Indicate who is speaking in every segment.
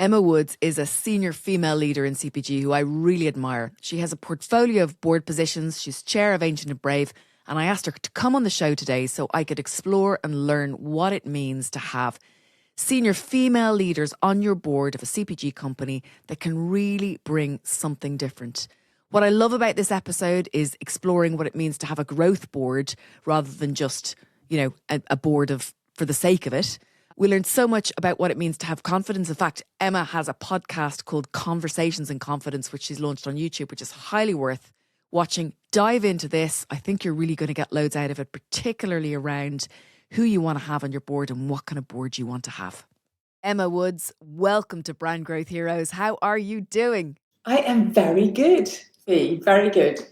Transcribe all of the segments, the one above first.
Speaker 1: Emma Woods is a senior female leader in CPG who I really admire. She has a portfolio of board positions. She's chair of Ancient+Brave, and I asked her to come on the show today so I could explore and learn what it means to have senior female leaders on your board of a CPG company that can really bring something different. What I love about this episode is exploring what it means to have a growth board rather than just, a board for the sake of it. We learned so much about what it means to have confidence. In fact, Emma has a podcast called Conversations in Confidence, which she's launched on YouTube, which is highly worth watching. Dive into this. I think you're really going to get loads out of it, particularly around who you want to have on your board and what kind of board you want to have. Emma Woods, welcome to Brand Growth Heroes. How are you doing?
Speaker 2: I am very good, Fee, very good.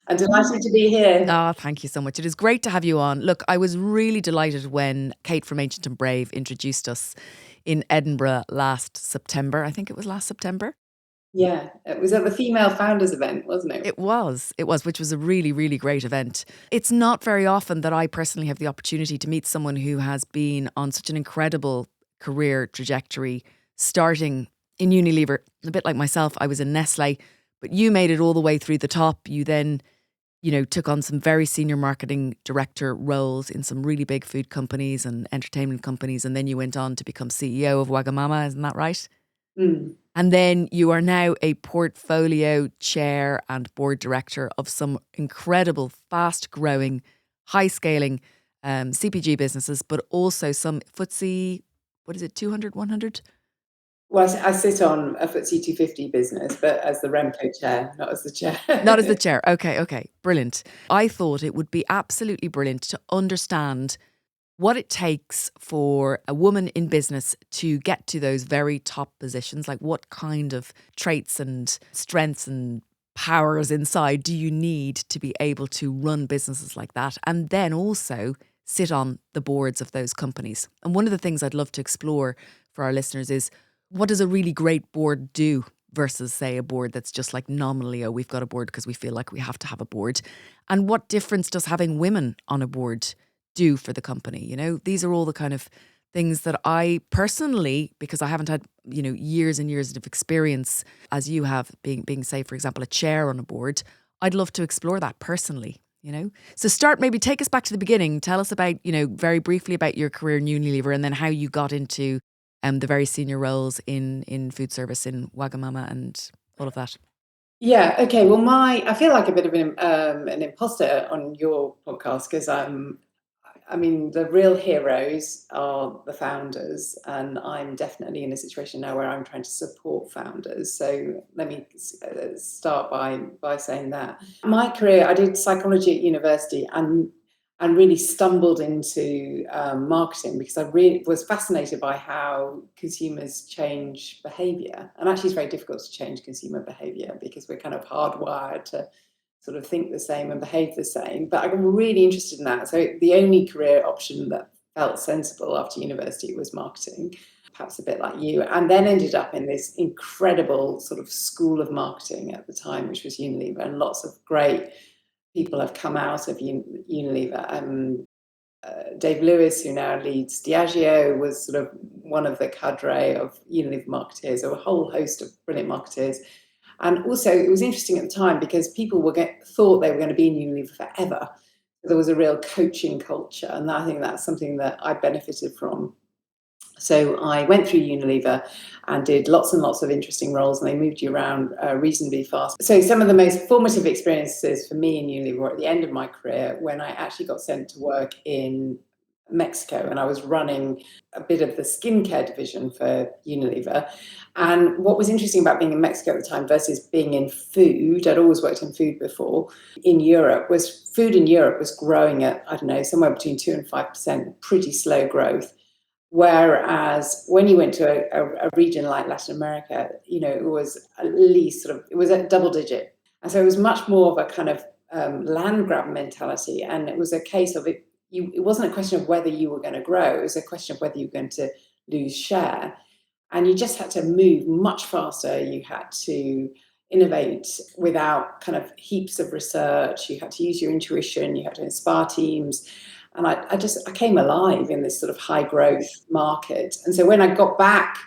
Speaker 2: I'm delighted to be here.
Speaker 1: Oh, thank you so much. It is great to have you on. Look, I was really delighted when Kate from Ancient+Brave introduced us in Edinburgh last September. I think it was last September.
Speaker 2: Yeah, it was at the Female Founders event, wasn't it?
Speaker 1: It was, which was a really, really great event. It's not very often that I personally have the opportunity to meet someone who has been on such an incredible career trajectory, starting in Unilever. A bit like myself, I was in Nestle, but you made it all the way through the top. You then, took on some very senior marketing director roles in some really big food companies and entertainment companies. And then you went on to become CEO of Wagamama, isn't that right?
Speaker 2: Mm.
Speaker 1: And then you are now a portfolio chair and board director of some incredible, fast-growing, high-scaling CPG businesses, but also some FTSE, 200, 100?
Speaker 2: Well, I sit on a FTSE 250 business, but as the REMCO chair, not as the chair.
Speaker 1: Not as the chair. Okay. Brilliant. I thought it would be absolutely brilliant to understand what it takes for a woman in business to get to those very top positions. Like, what kind of traits and strengths and powers inside do you need to be able to run businesses like that? And then also sit on the boards of those companies. And one of the things I'd love to explore for our listeners is, what does a really great board do versus, say, a board that's just like nominally, we've got a board because we feel like we have to have a board? And what difference does having women on a board do for the company? These are all the kind of things that I personally, because I haven't had, years and years of experience as you have, being, say, for example, a chair on a board, I'd love to explore that personally. So take us back to the beginning. Tell us about, very briefly about your career in Unilever and then how you got into the very senior roles in food service in Wagamama and all of that.
Speaker 2: Yeah. Okay. Well, I feel like a bit of an imposter on your podcast because the real heroes are the founders, and I'm definitely in a situation now where I'm trying to support founders. So let me start by saying that my career, I did psychology at university and really stumbled into marketing because I really was fascinated by how consumers change behaviour. And actually, it's very difficult to change consumer behaviour because we're kind of hardwired to sort of think the same and behave the same. But I'm really interested in that. So the only career option that felt sensible after university was marketing, perhaps a bit like you, and then ended up in this incredible sort of school of marketing at the time, which was Unilever, and lots of great people have come out of Unilever. Dave Lewis, who now leads Diageo, was sort of one of the cadre of Unilever marketeers, or a whole host of brilliant marketeers. And also, it was interesting at the time because people thought they were going to be in Unilever forever. There was a real coaching culture, and I think that's something that I benefited from. So I went through Unilever and did lots and lots of interesting roles, and they moved you around reasonably fast. So some of the most formative experiences for me in Unilever were at the end of my career when I actually got sent to work in Mexico, and I was running a bit of the skincare division for Unilever. And what was interesting about being in Mexico at the time versus being in food, I'd always worked in food before, in Europe, was food in Europe was growing at, I don't know, somewhere between 2 and 5%, pretty slow growth. Whereas when you went to a region like Latin America, it was at least it was a double digit. And so it was much more of a kind of land grab mentality. And it was a case of it wasn't a question of whether you were going to grow. It was a question of whether you were going to lose share. And you just had to move much faster. You had to innovate without kind of heaps of research. You had to use your intuition. You had to inspire teams. And I came alive in this sort of high growth market. And so when I got back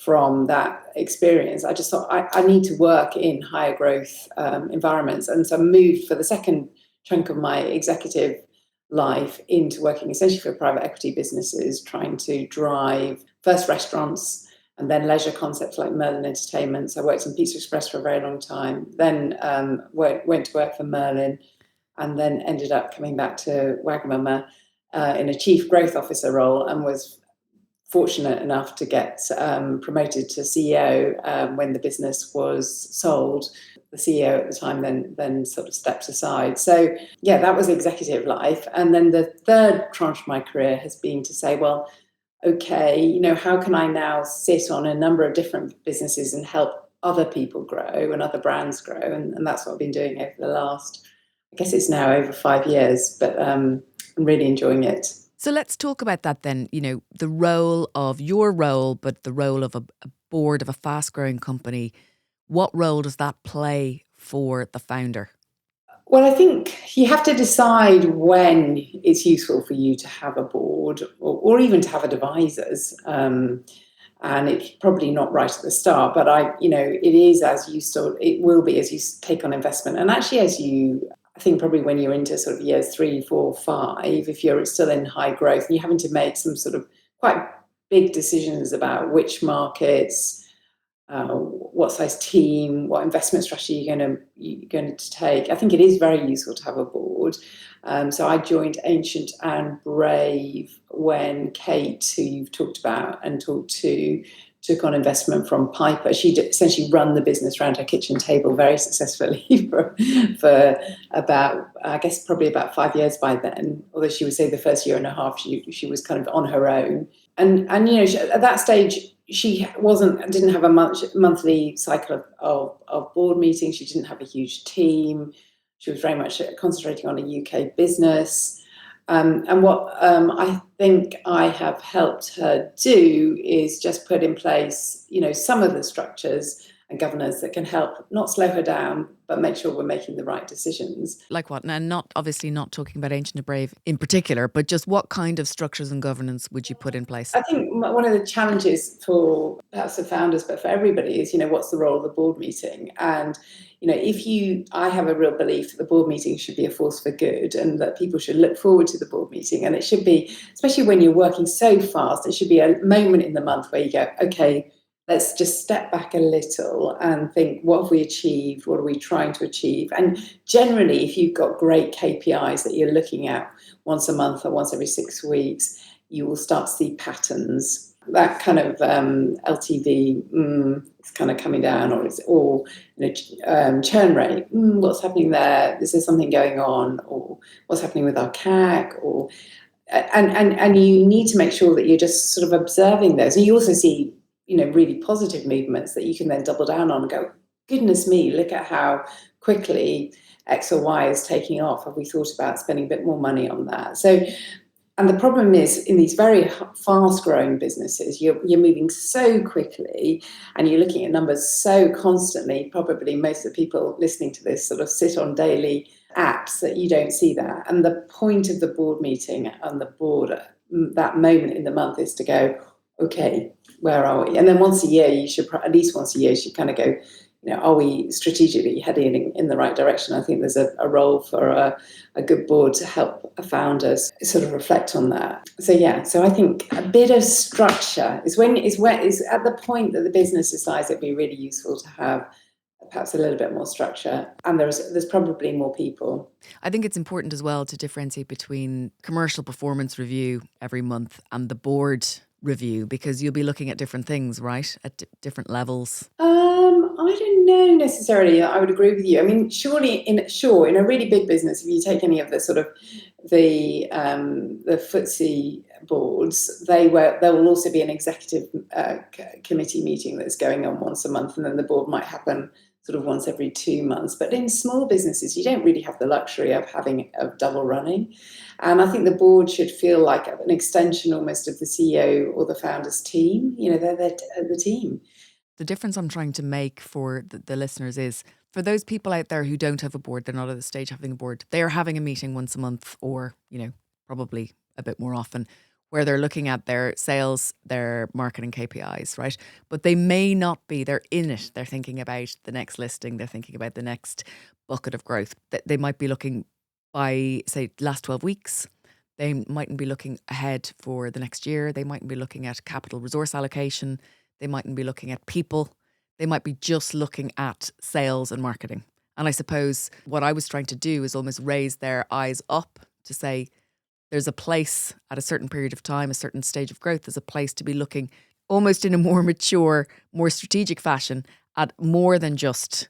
Speaker 2: from that experience, I just thought I need to work in higher growth environments. And so I moved for the second chunk of my executive life into working essentially for private equity businesses, trying to drive first restaurants and then leisure concepts like Merlin Entertainment. So I worked in PizzaExpress for a very long time, then went to work for Merlin, and then ended up coming back to Wagamama in a chief growth officer role, and was fortunate enough to get promoted to CEO when the business was sold. The CEO at the time then sort of stepped aside. So yeah, that was executive life. And then the third tranche of my career has been to say, well, okay, how can I now sit on a number of different businesses and help other people grow and other brands grow? And that's what I've been doing over the last, I guess it's now over 5 years, but I'm really enjoying it.
Speaker 1: So let's talk about that then, the role of your role, but the role of a board of a fast growing company. What role does that play for the founder?
Speaker 2: Well, I think you have to decide when it's useful for you to have a board or even to have advisors. And it's probably not right at the start, but it is it will be as you take on investment. And actually, I think probably when you're into sort of years 3, 4, 5, if you're still in high growth and you're having to make some sort of quite big decisions about which markets, what size team, what investment strategy you're going to take. I think it is very useful to have a board. So I joined Ancient+Brave when Kate, who you've talked about and talked to, took on investment from Piper. She'd essentially run the business around her kitchen table very successfully for about, I guess, probably about 5 years by then. Although she would say the first year and a half, she was kind of on her own. And at that stage, she didn't have a monthly cycle of board meetings. She didn't have a huge team. She was very much concentrating on a UK business. And what I think I have helped her do is just put in place, some of the structures and governance that can help not slow her down, but make sure we're making the right decisions.
Speaker 1: Like what? And obviously not talking about Ancient+Brave in particular, but just what kind of structures and governance would you put in place?
Speaker 2: I think one of the challenges for perhaps the founders, but for everybody, is what's the role of the board meeting? And I have a real belief that the board meeting should be a force for good, and that people should look forward to the board meeting. And it should be, especially when you're working so fast, it should be a moment in the month where you go, okay, let's just step back a little and think, what have we achieved? What are we trying to achieve? And generally, if you've got great KPIs that you're looking at once a month or once every 6 weeks, you will start to see patterns. That kind of LTV is kind of coming down, or churn rate. What's happening there? Is there something going on, or what's happening with our CAC? And you need to make sure that you're just sort of observing those. And you also see really positive movements that you can then double down on and go, goodness me, look at how quickly X or Y is taking off. Have we thought about spending a bit more money on that? So. And the problem is, in these very fast-growing businesses, you're moving so quickly and you're looking at numbers so constantly. Probably most of the people listening to this sort of sit on daily apps that you don't see that. And the point of the board meeting and the board, that moment in the month, is to go, okay, where are we? And then once a year, at least once a year, you should kind of go, are we strategically heading in the right direction? I think there's a role for a good board to help founders sort of reflect on that. So I think a bit of structure is at the point that the business decides it'd be really useful to have perhaps a little bit more structure, and there's probably more people.
Speaker 1: I think it's important as well to differentiate between commercial performance review every month and the board review, because you'll be looking at different things, right? At different levels.
Speaker 2: I don't know necessarily. I would agree with you. I mean, surely in a really big business, if you take any of the sort of the FTSE boards, there will also be an executive committee meeting that's going on once a month, and then the board might happen sort of once every 2 months. But in small businesses, you don't really have the luxury of having a double running. And I think the board should feel like an extension almost of the CEO or the founder's team. They're the team.
Speaker 1: The difference I'm trying to make for the listeners is, for those people out there who don't have a board, they're not at the stage of having a board, they're having a meeting once a month, or, probably a bit more often. where they're looking at their sales, their marketing KPIs, right? But they may not be, they're in it. They're thinking about the next listing, they're thinking about the next bucket of growth. They might be looking by, say, last 12 weeks. They mightn't be looking ahead for the next year. They mightn't be looking at capital resource allocation. They mightn't be looking at people. They might be just looking at sales and marketing. And I suppose what I was trying to do is almost raise their eyes up to say, there's a place at a certain period of time, a certain stage of growth, there's a place to be looking almost in a more mature, more strategic fashion at more than just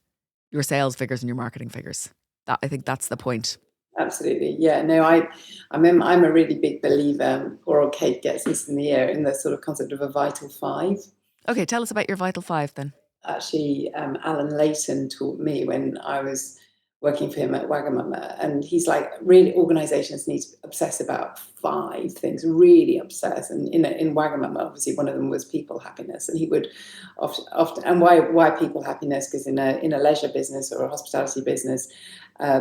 Speaker 1: your sales figures and your marketing figures. I think that's the point.
Speaker 2: Absolutely. Yeah. No, I'm a really big believer, poor old Kate gets this in the ear, in the sort of concept of a vital five.
Speaker 1: Okay, tell us about your vital five then.
Speaker 2: Actually, Alan Layton taught me when I was working for him at Wagamama, and he's like, really, organizations need to obsess about 5 things, really obsess. And in Wagamama, obviously, one of them was people happiness, and he would often, and why people happiness? Because in a leisure business or a hospitality business,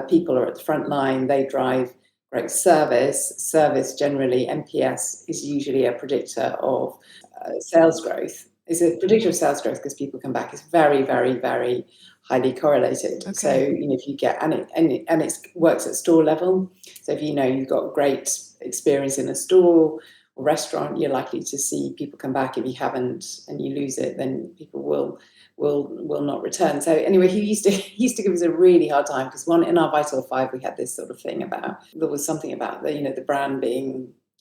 Speaker 2: people are at the front line. They drive great service. Service generally, NPS is usually a predictor of sales growth. Is a predictor of sales growth because people come back. It's very, very, very highly correlated.
Speaker 1: Okay.
Speaker 2: So if you get and it works at store level. So if you've got great experience in a store or restaurant, you're likely to see people come back. If you haven't and you lose it, then people will not return. So anyway, he used to give us a really hard time because in our Vital Five we had this sort of thing about, there was something about the brand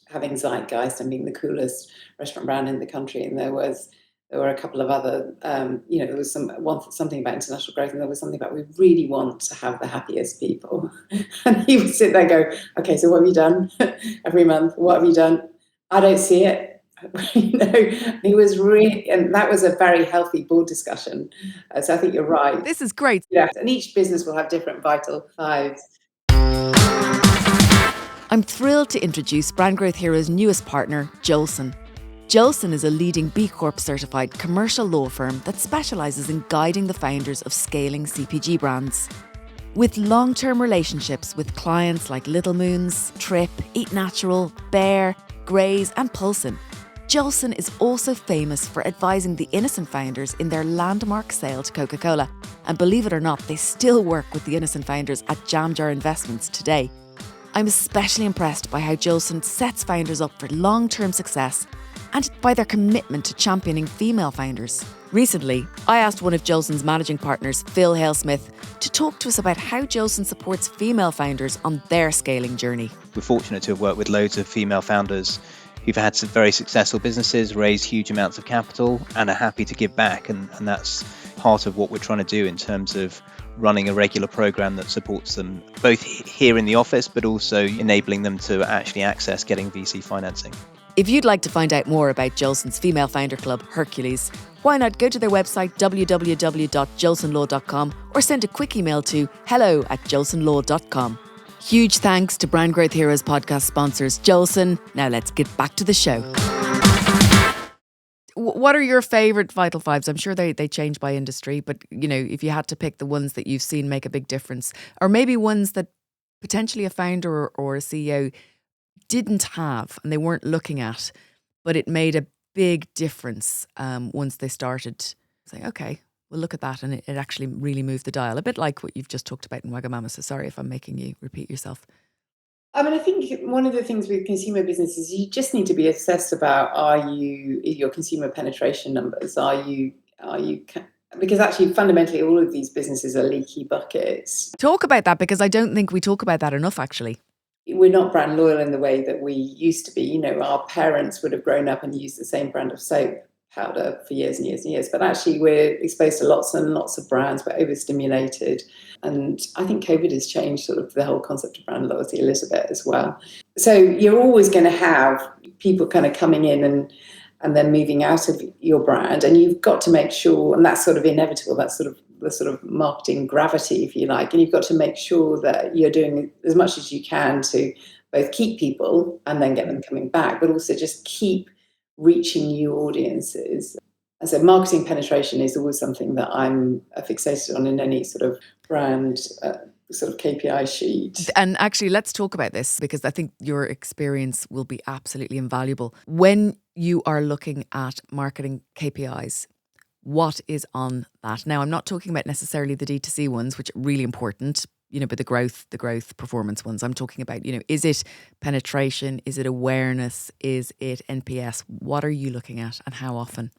Speaker 2: having zeitgeist and being the coolest restaurant brand in the country, and there were a couple of other, there was something about international growth, and there was something about we really want to have the happiest people. And he would sit there and go, okay, so what have you done every month? What have you done? I don't see it. He was really, and that was a very healthy board discussion. So I think you're right.
Speaker 1: This is great.
Speaker 2: Yeah, and each business will have different vital fives.
Speaker 1: I'm thrilled to introduce Brand Growth Hero's newest partner, Jolson. Jolson is a leading B Corp certified commercial law firm that specialises in guiding the founders of scaling CPG brands. With long-term relationships with clients like Little Moons, Trip, Eat Natural, Bear, Graze and Pulson, Jolson is also famous for advising the Innocent founders in their landmark sale to Coca-Cola. And believe it or not, they still work with the Innocent founders at Jamjar Investments today. I'm especially impressed by how Jolson sets founders up for long-term success and by their commitment to championing female founders. Recently, I asked one of Jolson's managing partners, Phil Hale-Smith, to talk to us about how Jolson supports female founders on their scaling journey.
Speaker 3: We're fortunate to have worked with loads of female founders who've had some very successful businesses, raised huge amounts of capital, and are happy to give back. And that's part of what we're trying to do in terms of running a regular program that supports them both here in the office, but also enabling them to actually access getting VC financing.
Speaker 1: If you'd like to find out more about Jolson's female founder club, Hercules, why not go to their website www.jolsonlaw.com or send a quick email to hello@jolsonlaw.com. Huge thanks to Brand Growth Heroes podcast sponsors, Jolson. Now let's get back to the show. What are your favourite Vital Fives? I'm sure they change by industry, but if you had to pick the ones that you've seen make a big difference, or maybe ones that potentially a founder or a CEO didn't have and they weren't looking at, but it made a big difference once they started saying, okay, we'll look at that, and it actually really moved the dial. A bit like what you've just talked about in Wagamama, so sorry if I'm making you repeat yourself.
Speaker 2: I mean, I think one of the things with consumer businesses, you just need to be obsessed about, your consumer penetration numbers? Because actually fundamentally all of these businesses are leaky buckets.
Speaker 1: Talk about that, because I don't think we talk about that enough, actually.
Speaker 2: We're not brand loyal in the way that we used to be. Our parents would have grown up and used the same brand of soap powder for years and years and years. But actually we're exposed to lots and lots of brands. We're overstimulated. And I think COVID has changed sort of the whole concept of brand loyalty a little bit as well. So you're always going to have people kind of coming in and then moving out of your brand. And you've got to make sure, and that's sort of inevitable, that's sort of the sort of marketing gravity, if you like. And you've got to make sure that you're doing as much as you can to both keep people and then get them coming back, but also just keep reaching new audiences. And so marketing penetration is always something that I'm fixated on in any sort of brand sort of KPI sheet.
Speaker 1: And actually, let's talk about this because I think your experience will be absolutely invaluable. When you are looking at marketing KPIs, what is on that? Now, I'm not talking about necessarily the D2C ones, which are really important, but the growth performance ones. I'm talking about, is it penetration? Is it awareness? Is it NPS? What are you looking at and how often?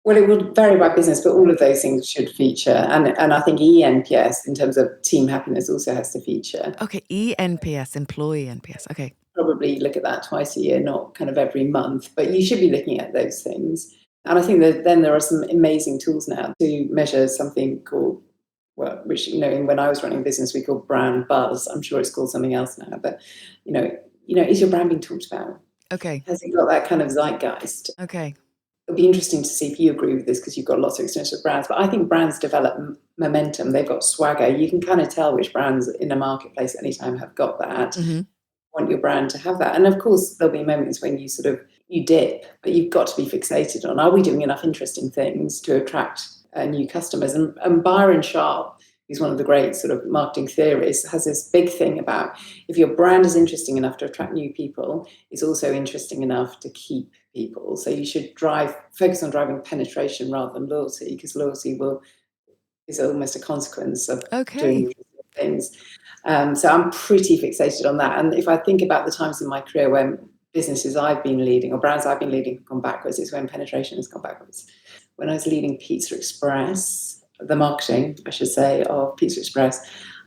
Speaker 2: Well, it would vary by business, but all of those things should feature. And I think ENPS, in terms of team happiness, also has to feature.
Speaker 1: Okay, ENPS, employee NPS. Okay.
Speaker 2: Probably look at that twice a year, not kind of every month, but you should be looking at those things. And I think that then there are some amazing tools now to measure something called, which, when I was running a business, we called brand buzz. I'm sure it's called something else now, but, is your brand being talked about?
Speaker 1: Okay.
Speaker 2: Has it got that kind of zeitgeist?
Speaker 1: Okay.
Speaker 2: It'll be interesting to see if you agree with this because you've got lots of experience with brands. But I think brands develop momentum. They've got swagger. You can kind of tell which brands in a marketplace at any time have got that.
Speaker 1: Mm-hmm.
Speaker 2: Want your brand to have that. And of course, there'll be moments when you dip, but you've got to be fixated on, are we doing enough interesting things to attract new customers? And Byron Sharp, who's one of the great sort of marketing theorists, has this big thing about if your brand is interesting enough to attract new people, it's also interesting enough to keep people. So you should focus on driving penetration rather than loyalty, because loyalty is almost a consequence of doing things. So I'm pretty fixated on that. And if I think about the times in my career when businesses I've been leading or brands I've been leading have gone backwards, it's when penetration has gone backwards. When I was leading PizzaExpress, the marketing, I should say, of PizzaExpress,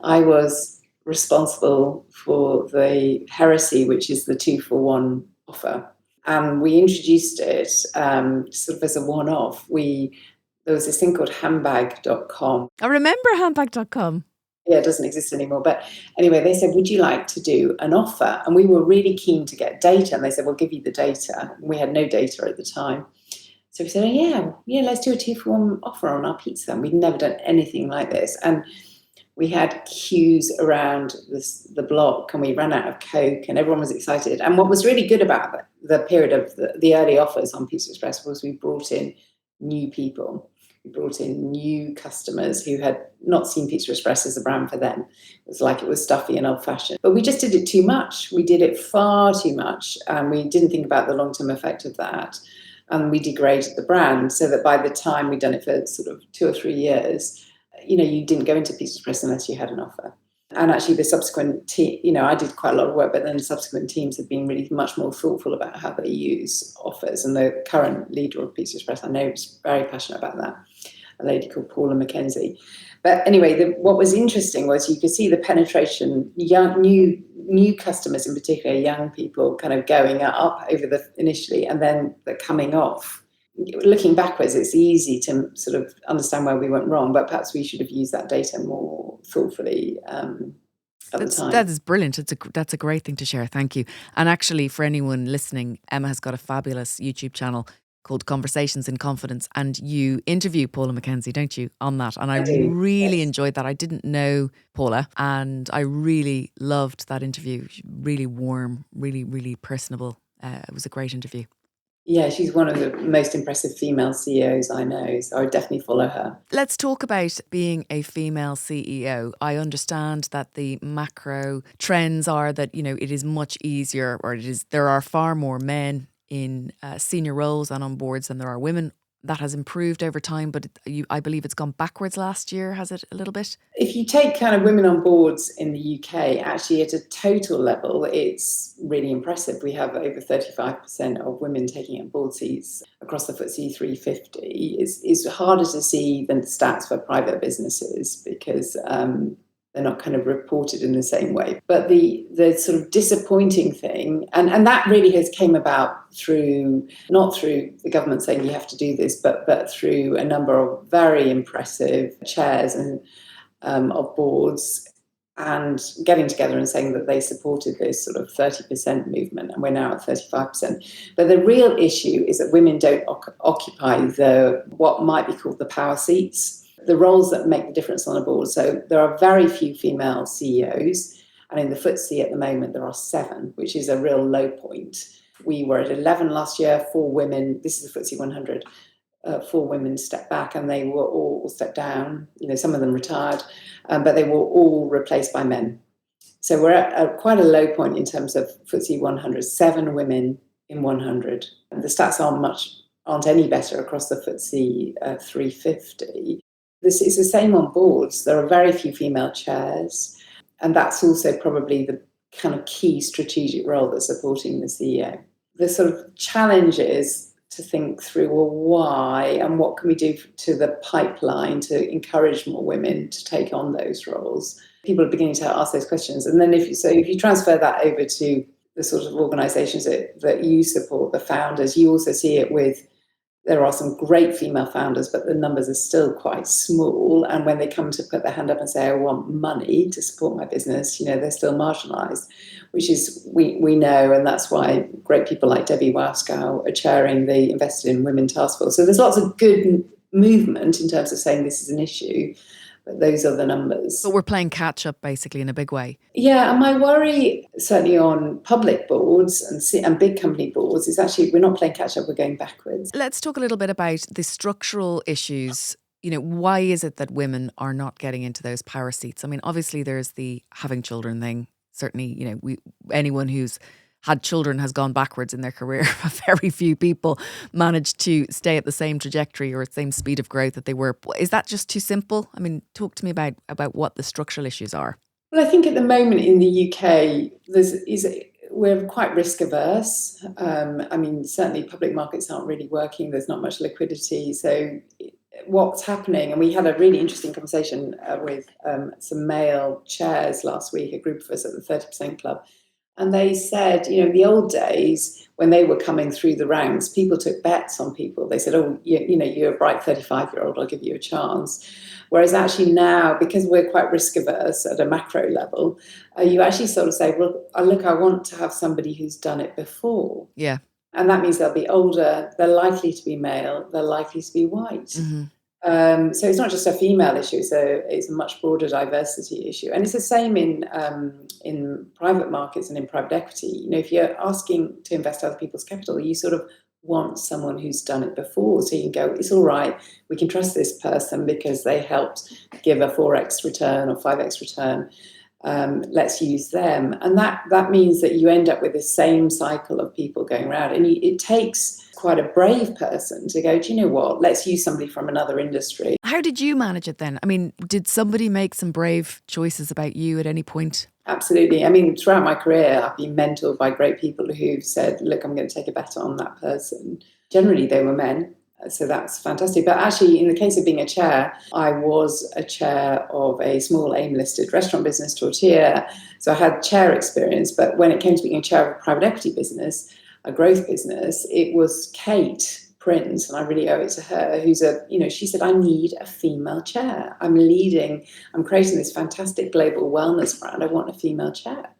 Speaker 2: I was responsible for the heresy, which is the 2-for-1 offer. And we introduced it sort of as a one-off. There was this thing called handbag.com.
Speaker 1: I remember handbag.com.
Speaker 2: Yeah, it doesn't exist anymore. But anyway, they said, would you like to do an offer? And we were really keen to get data. And they said, we'll give you the data. And we had no data at the time. So we said, yeah, let's do a 2-for-1 offer on our pizza. And we'd never done anything like this. And we had queues around the block, and we ran out of Coke, and everyone was excited. And what was really good about the period of the early offers on PizzaExpress was we brought in new people. We brought in new customers who had not seen PizzaExpress as a brand for them. It was like it was stuffy and old-fashioned. But we just did it too much. We did it far too much, and we didn't think about the long-term effect of that. And we degraded the brand so that by the time we'd done it for sort of 2 or 3 years, you didn't go into PizzaExpress unless you had an offer. And actually the subsequent team, I did quite a lot of work, but then the subsequent teams have been really much more thoughtful about how they use offers. And the current leader of PizzaExpress, I know, is very passionate about that, a lady called Paula McKenzie. But anyway, what was interesting was you could see the penetration, new customers in particular, young people kind of going up over initially, and then the coming off. Looking backwards, it's easy to sort of understand where we went wrong, but perhaps we should have used that data more thoughtfully at the time.
Speaker 1: That is brilliant. That's a great thing to share. Thank you. And actually, for anyone listening, Emma has got a fabulous YouTube channel called Conversations in Confidence, and you interview Paula McKenzie, don't you, on that? And I really enjoyed that. I didn't know Paula, and I really loved that interview. Really warm, really, really personable. It was a great interview.
Speaker 2: Yeah, she's one of the most impressive female CEOs I know, so I would definitely follow her.
Speaker 1: Let's talk about being a female CEO. I understand that the macro trends are that, it is much easier, there are far more men in senior roles and on boards than there are women. That has improved over time, but I believe it's gone backwards last year, has it, a little bit? If
Speaker 2: you take kind of women on boards in the UK, actually at a total level, it's really impressive. We have over 35% of women taking up board seats across the FTSE 350. It's harder to see than stats for private businesses because they're not kind of reported in the same way. But the sort of disappointing thing, and that really came about not through the government saying you have to do this, but through a number of very impressive chairs and of boards and getting together and saying that they supported this sort of 30% movement, and we're now at 35%. But the real issue is that women don't occupy what might be called the power seats, the roles that make the difference on a board. So there are very few female CEOs, and in the FTSE at the moment there are 7, which is a real low point. We were at 11 last year, 4 women. This is the FTSE 100. 4 women stepped back, and they were all stepped down. Some of them retired, but they were all replaced by men. So we're at quite a low point in terms of FTSE 100, 7 women in 100. The stats aren't any better across the FTSE 350. This is the same on boards. There are very few female chairs, and that's also probably the kind of key strategic role that's supporting the CEO. The sort of challenge is to think through, well, why and what can we do to the pipeline to encourage more women to take on those roles? People are beginning to ask those questions. And then if you transfer that over to the sort of organisations that you support, the founders, you also see it with, there are some great female founders, but the numbers are still quite small. And when they come to put their hand up and say, I want money to support my business, they're still marginalised, which is, we know, and that's why great people like Debbie Waskow are chairing the Invested in Women Task Force. So there's lots of good movement in terms of saying this is an issue, but those are the numbers.
Speaker 1: But we're playing catch up basically in a big way.
Speaker 2: Yeah, and my worry certainly on public boards and big company boards is actually we're not playing catch up, we're going backwards.
Speaker 1: Let's talk a little bit about the structural issues. Why is it that women are not getting into those power seats? I mean, obviously there's the having children thing. Certainly, anyone who's had children has gone backwards in their career. Very few people manage to stay at the same trajectory or same speed of growth that they were. Is that just too simple? I mean, talk to me about what the structural issues are.
Speaker 2: Well, I think at the moment in the UK, we're quite risk averse. Certainly public markets aren't really working. There's not much liquidity. So what's happening, and we had a really interesting conversation with some male chairs last week, a group of us at the 30% Club. And they said, in the old days, when they were coming through the ranks, people took bets on people. They said, oh, you're a bright 35-year-old, I'll give you a chance. Whereas actually now, because we're quite risk averse at a macro level, you actually sort of say, well, look, I want to have somebody who's done it before.
Speaker 1: Yeah.
Speaker 2: And that means they'll be older, they're likely to be male, they're likely to be white.
Speaker 1: Mm-hmm.
Speaker 2: So it's not just a female issue; it's a much broader diversity issue, and it's the same in private markets and in private equity. If you're asking to invest other people's capital, you sort of want someone who's done it before, so you can go, it's all right, we can trust this person because they helped give a 4x return or 5x return. Let's use them, and that means that you end up with the same cycle of people going around, and it takes quite a brave person to go, do you know what, let's use somebody from another industry.
Speaker 1: How did you manage it then? I mean, did somebody make some brave choices about you at any point?
Speaker 2: Absolutely. I mean, throughout my career, I've been mentored by great people who've said, look, I'm going to take a bet on that person. Generally, they were men. So that's fantastic. But actually, in the case of being a chair, I was a chair of a small AIM-listed restaurant business, Tortilla. So I had chair experience. But when it came to being a chair of a private equity business, a growth business, it was Kate Prince, and I really owe it to her, she said, I need a female chair. I'm creating this fantastic global wellness brand. I want a female chair.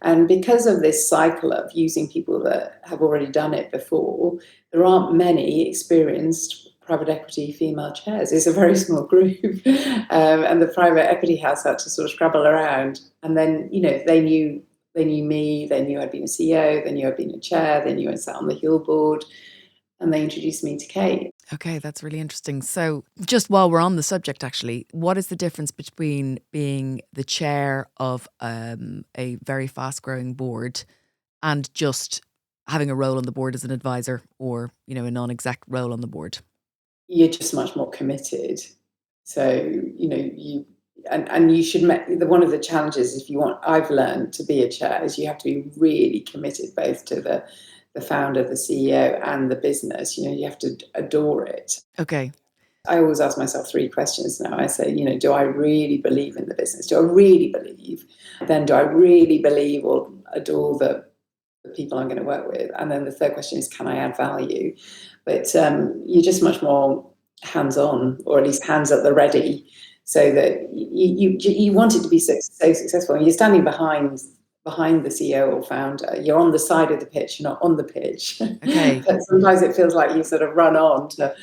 Speaker 2: And because of this cycle of using people that have already done it before, there aren't many experienced private equity female chairs. It's a very small group. And the private equity house had to sort of scrabble around. And then, they knew me, they knew I'd been a CEO, they knew I'd been a chair, they knew I sat on the Hill board, and they introduced me to Kate.
Speaker 1: Okay, that's really interesting. So just while we're on the subject, actually, what is the difference between being the chair of a very fast-growing board and just having a role on the board as an advisor or, a non-exec role on the board?
Speaker 2: You're just much more committed. So, you should one of the challenges I've learned to be a chair is you have to be really committed both to the founder, the CEO, and the business. You have to adore it.
Speaker 1: Okay.
Speaker 2: I always ask myself 3 questions now. I say, do I really believe in the business? Do I really believe? Then do I really believe or adore the people I'm going to work with? And then the third question is, can I add value? But you're just much more hands-on, or at least hands at the ready, so that you want it to be so successful. And you're standing behind the CEO or founder. You're on the side of the pitch, you're not on the pitch.
Speaker 1: Okay.
Speaker 2: But sometimes it feels like you sort of run on to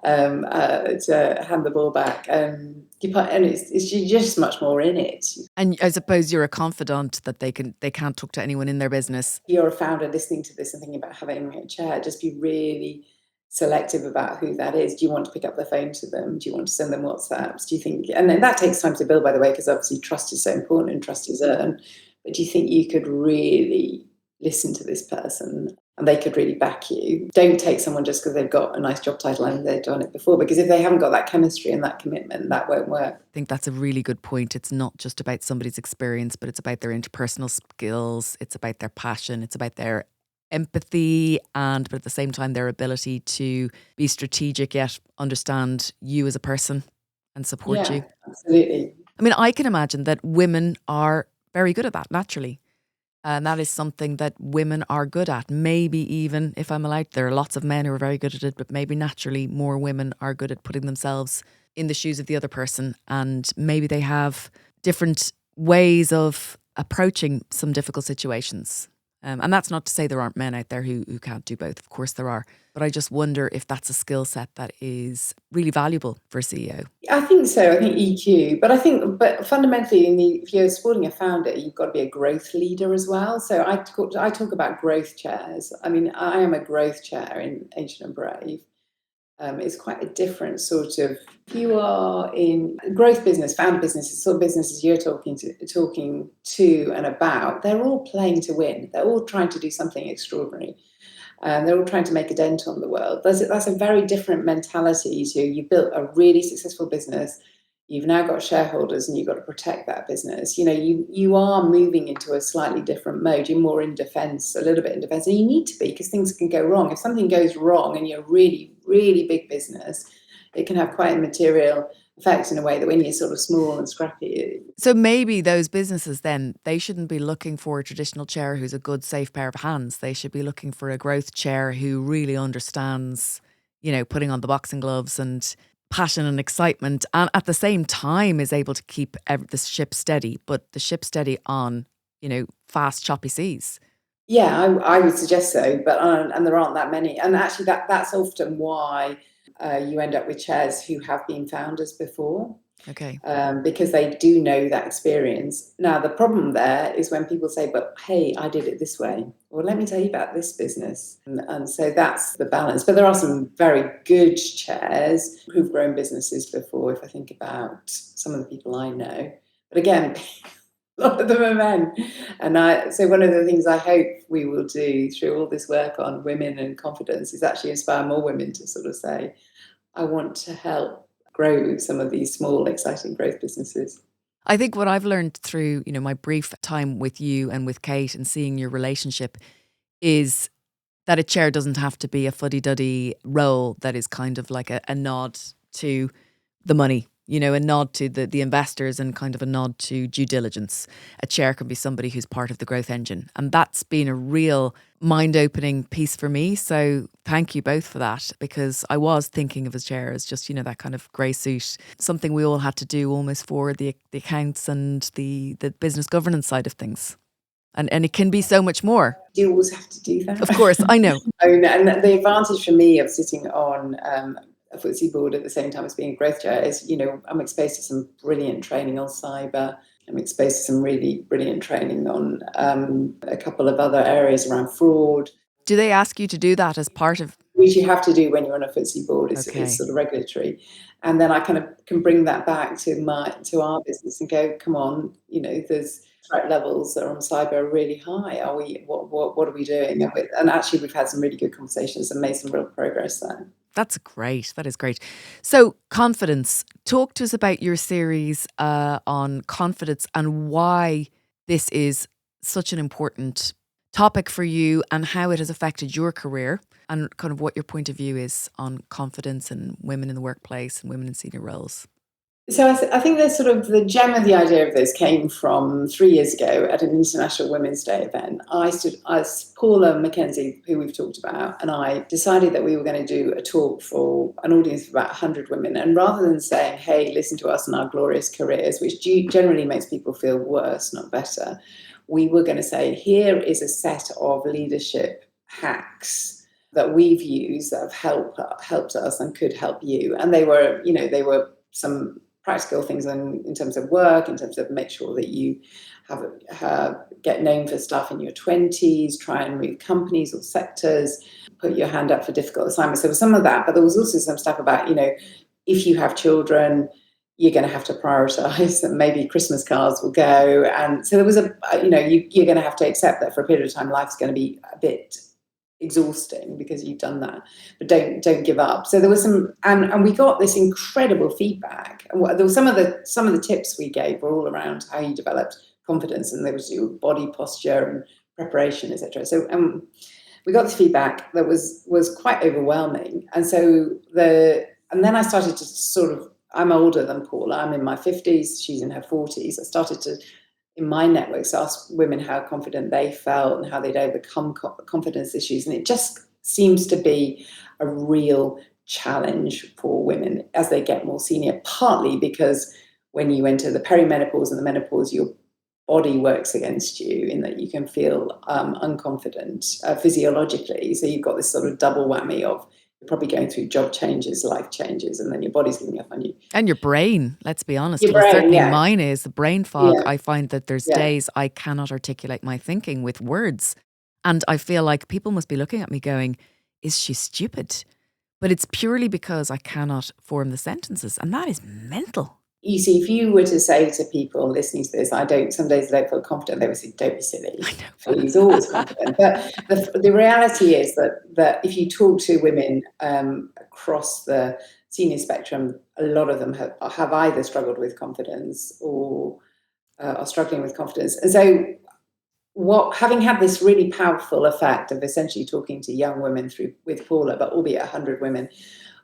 Speaker 2: hand the ball back, and you're just much more in it.
Speaker 1: And I suppose you're a confidant that they can't talk to anyone in their business.
Speaker 2: You're a founder listening to this and thinking about having a chair. Just be really selective about who that is. Do you want to pick up the phone to them? Do you want to send them WhatsApps? Do you think, and then that takes time to build, by the way, because obviously trust is so important and trust is earned. But do you think you could really listen to this person and they could really back you? Don't take someone just because they've got a nice job title and they've done it before, because if they haven't got that chemistry and that commitment, that won't work.
Speaker 1: I think that's a really good point. It's not just about somebody's experience, but it's about their interpersonal skills. It's about their passion. It's about their empathy, but at the same time, their ability to be strategic yet understand you as a person and support you.
Speaker 2: Absolutely.
Speaker 1: I mean, I can imagine that women are very good at that naturally. And that is something that women are good at. Maybe even, if I'm allowed, there are lots of men who are very good at it, but maybe naturally more women are good at putting themselves in the shoes of the other person. And maybe they have different ways of approaching some difficult situations. And that's not to say there aren't men out there who can't do both. Of course there are. But I just wonder if that's a skill set that is really valuable for a CEO.
Speaker 2: I think so. I think EQ. But fundamentally, if you're supporting a founder, you've got to be a growth leader as well. So I talk about growth chairs. I mean, I am a growth chair in Ancient+Brave. It's quite a different sort of, if you are in growth business, founder businesses, sort of businesses you're talking to and about, they're all playing to win. They're all trying to do something extraordinary. They're all trying to make a dent on the world. That's a very different mentality to, you built a really successful business, you've now got shareholders and you've got to protect that business. You are moving into a slightly different mode. You're more in defense, a little bit in defense, and you need to be, because things can go wrong. If something goes wrong and you're a really, really big business, it can have quite a material effect in a way that when you're sort of small and scrappy.
Speaker 1: So maybe those businesses then, they shouldn't be looking for a traditional chair who's a good, safe pair of hands. They should be looking for a growth chair who really understands, putting on the boxing gloves and passion and excitement, and at the same time is able to keep the ship steady, but the ship steady on, fast, choppy seas.
Speaker 2: Yeah, I would suggest so, but and there aren't that many. And actually, that's often why you end up with chairs who have been founders before.
Speaker 1: Okay.
Speaker 2: Because they do know that experience. Now, the problem there is when people say, but hey, I did it this way. Well, let me tell you about this business. And so that's the balance. But there are some very good chairs who've grown businesses before, if I think about some of the people I know. But again, a lot of them are men. And so one of the things I hope we will do through all this work on women and confidence is actually inspire more women to sort of say, I want to help grow some of these small, exciting growth businesses.
Speaker 1: I think what I've learned through, my brief time with you and with Kate and seeing your relationship is that a chair doesn't have to be a fuddy-duddy role that is kind of like a nod to the money, a nod to the investors and kind of a nod to due diligence. A chair can be somebody who's part of the growth engine. And that's been a real mind-opening piece for me. So thank you both for that, because I was thinking of a chair as just, that kind of grey suit, something we all had to do almost for the accounts and the business governance side of things. And it can be so much more.
Speaker 2: You always have to do that.
Speaker 1: Of course, I know.
Speaker 2: And the advantage for me of sitting on a FTSE board at the same time as being a growth chair is, I'm exposed to some brilliant training on cyber. I'm exposed to some really brilliant training on a couple of other areas around fraud.
Speaker 1: Do they ask you to do that as part of?
Speaker 2: Which you have to do when you're on a FTSE board. It's sort of regulatory. And then I kind of can bring that back to our business and go, come on, there's threat levels that are on cyber are really high. Are we? What are we doing? And actually, we've had some really good conversations and made some real progress there.
Speaker 1: That's great. That is great. So confidence. Talk to us about your series on confidence and why this is such an important topic for you and how it has affected your career and kind of what your point of view is on confidence and women in the workplace and women in senior roles.
Speaker 2: So I think there's sort of the gem of the idea of this came from 3 years ago at an International Women's Day event. I was Paula McKenzie, who we've talked about, and I decided that we were going to do a talk for an audience of about 100 women. And rather than saying, hey, listen to us and our glorious careers, which generally makes people feel worse, not better, we were going to say, here is a set of leadership hacks that we've used that have helped us and could help you. And they were some practical things in terms of work, in terms of make sure that you get known for stuff in your 20s, try and move companies or sectors, put your hand up for difficult assignments. There was some of that, but there was also some stuff about, if you have children, you're going to have to prioritize, and maybe Christmas cards will go. And so there was you're going to have to accept that for a period of time, life's going to be a bit exhausting because you've done that, but don't give up. So there was some, and we got this incredible feedback. And there was some of the tips we gave were all around how you developed confidence, and there was your body posture and preparation, etc. So we got this feedback that was quite overwhelming. And so and then I started to sort of, I'm older than Paula. I'm in my 50s. She's in her 40s. I started to, in my networks, ask women how confident they felt and how they'd overcome confidence issues. And it just seems to be a real challenge for women as they get more senior, partly because when you enter the perimenopause and the menopause, your body works against you in that you can feel unconfident physiologically. So you've got this sort of double whammy of, you're probably going through job changes, life changes, and then your body's giving up on you.
Speaker 1: And your brain, let's be honest.
Speaker 2: Your brain,
Speaker 1: certainly
Speaker 2: yeah.
Speaker 1: Mine is the brain fog.
Speaker 2: Yeah.
Speaker 1: I find that there's days I cannot articulate my thinking with words. And I feel like people must be looking at me going, is she stupid? But it's purely because I cannot form the sentences. And that is mental.
Speaker 2: You see, if you were to say to people listening to this, some days I don't feel confident, they would say, don't be silly. He's always confident. But the reality is that if you talk to women across the senior spectrum, a lot of them have either struggled with confidence or are struggling with confidence. And so having had this really powerful effect of essentially talking to young women with Paula, but albeit 100 women,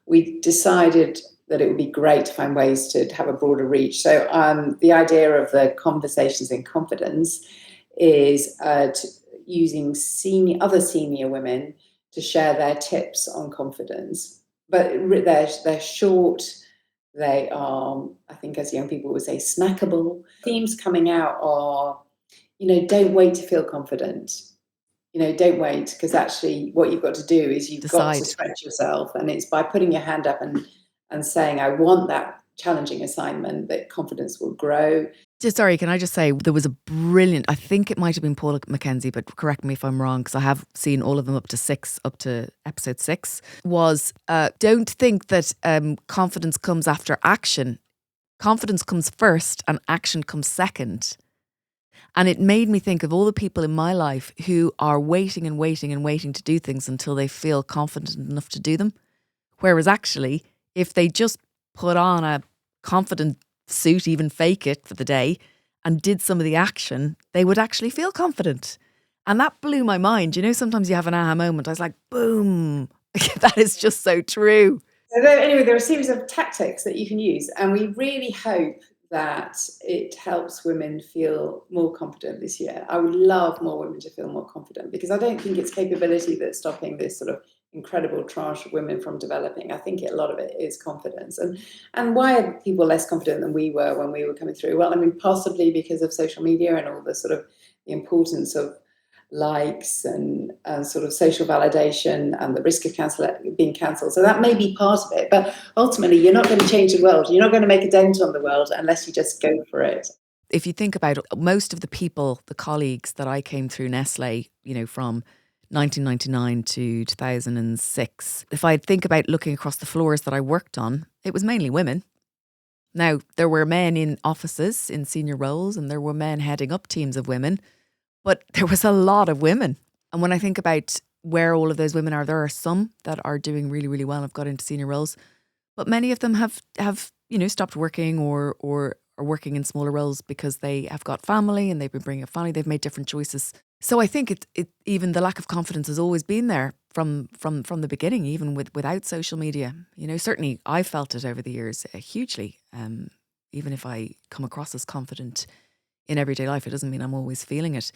Speaker 2: we decided that it would be great to find ways to have a broader reach. So the idea of the Conversations in Confidence is using other senior women to share their tips on confidence. But they're short, they are, I think as young people would say, snackable. Themes coming out are, don't wait to feel confident. Don't wait, because actually what you've got to do is you've got to stretch yourself. And it's by putting your hand up and saying, I want that challenging assignment, that confidence will grow.
Speaker 1: Sorry, can I just say, there was a brilliant, I think it might have been Paula Mackenzie, but correct me if I'm wrong, because I have seen all of them up to episode 6, was don't think that confidence comes after action. Confidence comes first and action comes second. And it made me think of all the people in my life who are waiting and waiting and waiting to do things until they feel confident enough to do them. Whereas actually, if they just put on a confident suit, even fake it for the day, and did some of the action, they would actually feel confident. And that blew my mind. Sometimes you have an aha moment. I was like, boom, that is just so true.
Speaker 2: So anyway, there are a series of tactics that you can use. And we really hope that it helps women feel more confident this year. I would love more women to feel more confident, because I don't think it's capability that's stopping this sort of incredible tranche of women from developing. I think a lot of it is confidence. And why are people less confident than we were when we were coming through? Well, possibly because of social media and all the sort of the importance of likes and sort of social validation and the risk of being cancelled. So that may be part of it. But ultimately, you're not going to change the world. You're not going to make a dent on the world unless you just go for it.
Speaker 1: If you think about it, most of the people, the colleagues that I came through Nestle, from 1999 to 2006, if I think about looking across the floors that I worked on, it was mainly women. Now, there were men in offices in senior roles, and there were men heading up teams of women, but there was a lot of women. And when I think about where all of those women are, there are some that are doing really, really well and have got into senior roles, but many of them have stopped working or are working in smaller roles because they have got family and they've been bringing up family. They've made different choices. So I think it even the lack of confidence has always been there from the beginning, even without social media. Certainly I felt it over the years hugely. Even if I come across as confident in everyday life, it doesn't mean I'm always feeling it.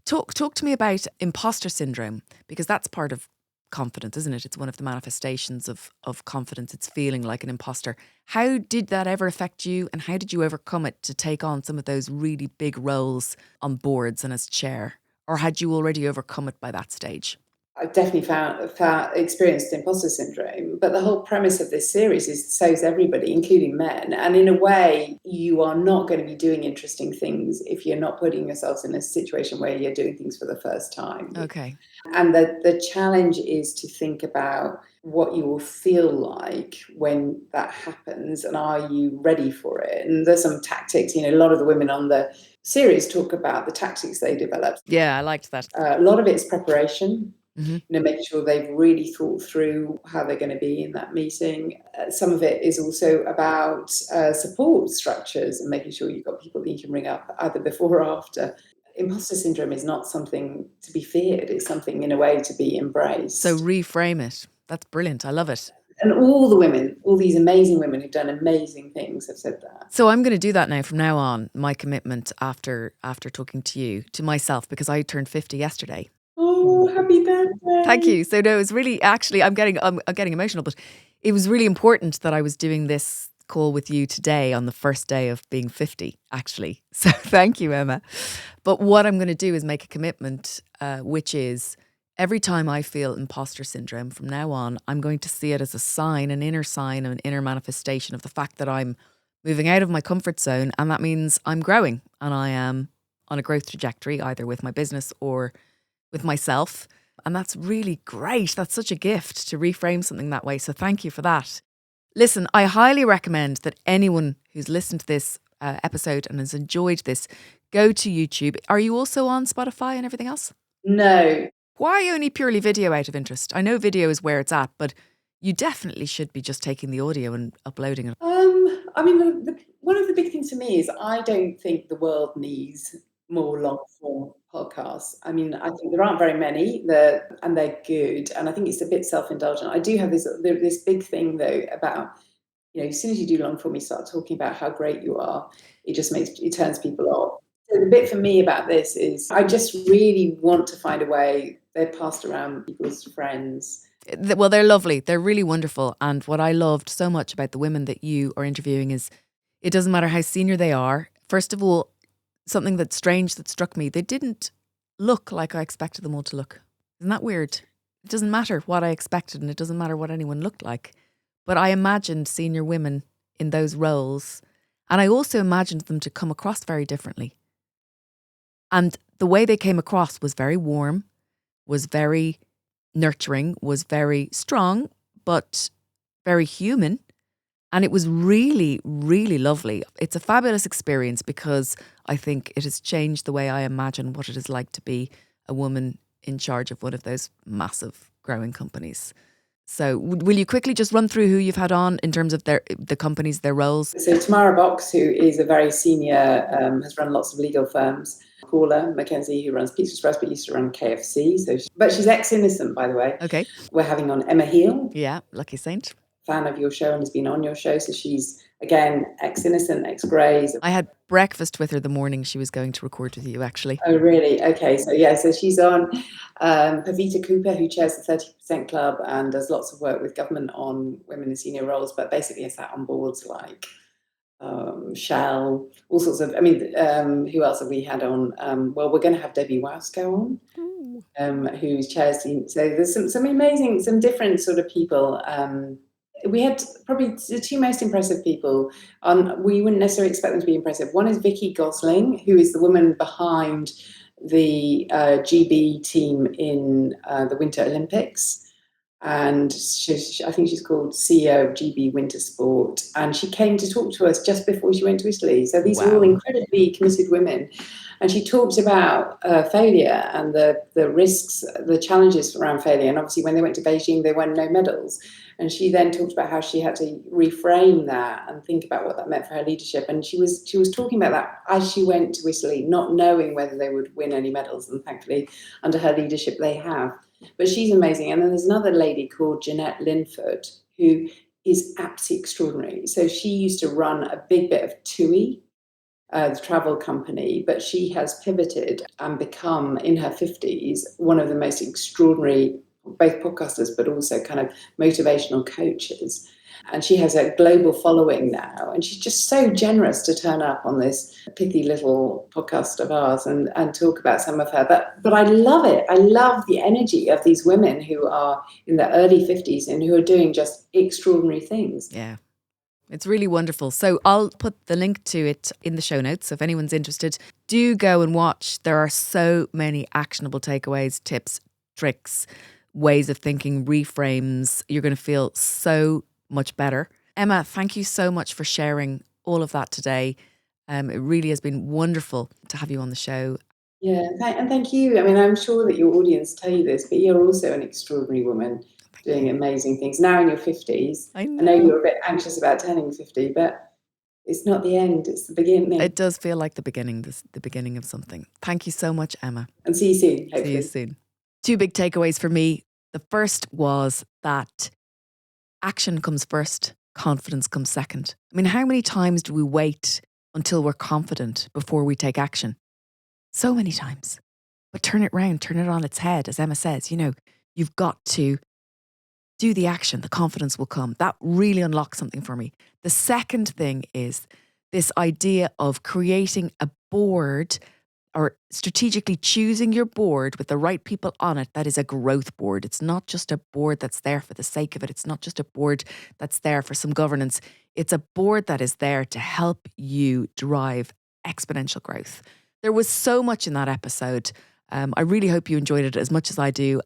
Speaker 1: Talk to me about imposter syndrome, because that's part of confidence, isn't it? It's one of the manifestations of confidence. It's feeling like an imposter. How did that ever affect you, and how did you overcome it to take on some of those really big roles on boards and as chair? Or had you already overcome it by that stage?
Speaker 2: I've definitely experienced imposter syndrome, but the whole premise of this series is so's everybody, including men. And in a way, you are not going to be doing interesting things if you're not putting yourselves in a situation where you're doing things for the first time.
Speaker 1: Okay.
Speaker 2: And the challenge is to think about what you will feel like when that happens, and are you ready for it? And there's some tactics, a lot of the women on the series talk about the tactics they developed.
Speaker 1: Yeah, I liked that.
Speaker 2: A lot of it is preparation.
Speaker 1: Mm-hmm.
Speaker 2: Making sure they've really thought through how they're going to be in that meeting. Some of it is also about support structures and making sure you've got people that you can ring up either before or after. Imposter syndrome is not something to be feared. It's something, in a way, to be embraced.
Speaker 1: So reframe it. That's brilliant. I love it.
Speaker 2: And all the women, all these amazing women who've done amazing things have said that.
Speaker 1: So I'm going to do that now from now on, my commitment after talking to you, to myself, because I turned 50 yesterday.
Speaker 2: Oh, happy birthday.
Speaker 1: Thank you. So no, it was really, actually, I'm getting emotional, but it was really important that I was doing this call with you today on the first day of being 50, actually. So thank you, Emma. But what I'm going to do is make a commitment, which is every time I feel imposter syndrome from now on, I'm going to see it as a sign, an inner manifestation of the fact that I'm moving out of my comfort zone. And that means I'm growing, and I am on a growth trajectory, either with my business or with myself. And that's really great. That's such a gift to reframe something that way. So thank you for that. Listen, I highly recommend that anyone who's listened to this episode and has enjoyed this, go to YouTube. Are you also on Spotify and everything else?
Speaker 2: No.
Speaker 1: Why only purely video out of interest? I know video is where it's at, but you definitely should be just taking the audio and uploading it.
Speaker 2: I mean, one of the big things for me is I don't think the world needs more long-form podcasts. I mean, I think there aren't very many, and they're good. And I think it's a bit self-indulgent. I do have this big thing, though, about, as soon as you do long-form, you start talking about how great you are. It turns people off. So the bit for me about this is I just really want to find a way they're passed around people's friends.
Speaker 1: Well, they're lovely. They're really wonderful. And what I loved so much about the women that you are interviewing is it doesn't matter how senior they are. First of all, something that's strange that struck me, they didn't look like I expected them all to look. Isn't that weird? It doesn't matter what I expected, and it doesn't matter what anyone looked like. But I imagined senior women in those roles, and I also imagined them to come across very differently. And the way they came across was very warm, was very nurturing, was very strong, but very human. And it was really, really lovely. It's a fabulous experience because I think it has changed the way I imagine what it is like to be a woman in charge of one of those massive growing companies. So will you quickly just run through who you've had on in terms of the companies, their roles?
Speaker 2: So Tamara Box, who is a very senior, has run lots of legal firms. Paula Mackenzie, who runs PizzaExpress but used to run KFC. But she's ex-Innocent, by the way.
Speaker 1: Okay.
Speaker 2: We're having on Emma Heal.
Speaker 1: Yeah, lucky saint.
Speaker 2: Fan of your show and has been on your show. So she's, again, ex-Innocent, ex-Grays.
Speaker 1: I had breakfast with her the morning she was going to record with you, actually.
Speaker 2: Oh, really? Okay. So she's on. Pavita Cooper, who chairs the 30% Club and does lots of work with government on women in senior roles, but basically has sat on boards like Shell, all sorts of, who else have we had on? Well, we're going to have Debbie Wowsko on, who chairs the, so there's some amazing, some different sort of people. We had probably the two most impressive people on. We wouldn't necessarily expect them to be impressive. One is Vicky Gosling, who is the woman behind the GB team in the Winter Olympics. And I think she's called CEO of GB Winter Sport. And she came to talk to us just before she went to Italy. So these are all incredibly committed women. And she talked about failure and the risks, the challenges around failure. And obviously when they went to Beijing, they won no medals. And she then talked about how she had to reframe that and think about what that meant for her leadership. And she was talking about that as she went to Italy, not knowing whether they would win any medals. And thankfully, under her leadership, they have. But she's amazing. And then there's another lady called Jeanette Linford, who is absolutely extraordinary. So she used to run a big bit of TUI, the travel company, but she has pivoted and become, in her 50s, one of the most extraordinary both podcasters, but also kind of motivational coaches. And she has a global following now. And she's just so generous to turn up on this pithy little podcast of ours and talk about some of her. But I love it. I love the energy of these women who are in their early 50s and who are doing just extraordinary things.
Speaker 1: Yeah. It's really wonderful. So I'll put the link to it in the show notes. So if anyone's interested, do go and watch. There are so many actionable takeaways, tips, tricks, ways of thinking, reframes. You're going to feel so much better. Emma, thank you so much for sharing all of that today. It really has been wonderful to have you on the show.
Speaker 2: Yeah, and thank you. I mean, I'm sure that your audience tell you this, but you're also an extraordinary woman doing amazing things. Now in your 50s.
Speaker 1: I
Speaker 2: know you're a bit anxious about turning 50, but it's not the end, it's the beginning.
Speaker 1: It does feel like the beginning of something. Thank you so much, Emma.
Speaker 2: And see you soon, hopefully.
Speaker 1: See you soon. 2 big takeaways for me. The first was that action comes first, confidence comes second. I mean, how many times do we wait until we're confident before we take action? So many times. But turn it round, turn it on its head. As Emma says, you've got to do the action, the confidence will come. That really unlocks something for me. The second thing is this idea of creating a board or strategically choosing your board with the right people on it that is a growth board. It's not just a board that's there for the sake of it. It's not just a board that's there for some governance. It's a board that is there to help you drive exponential growth. There was so much in that episode. I really hope you enjoyed it as much as I do.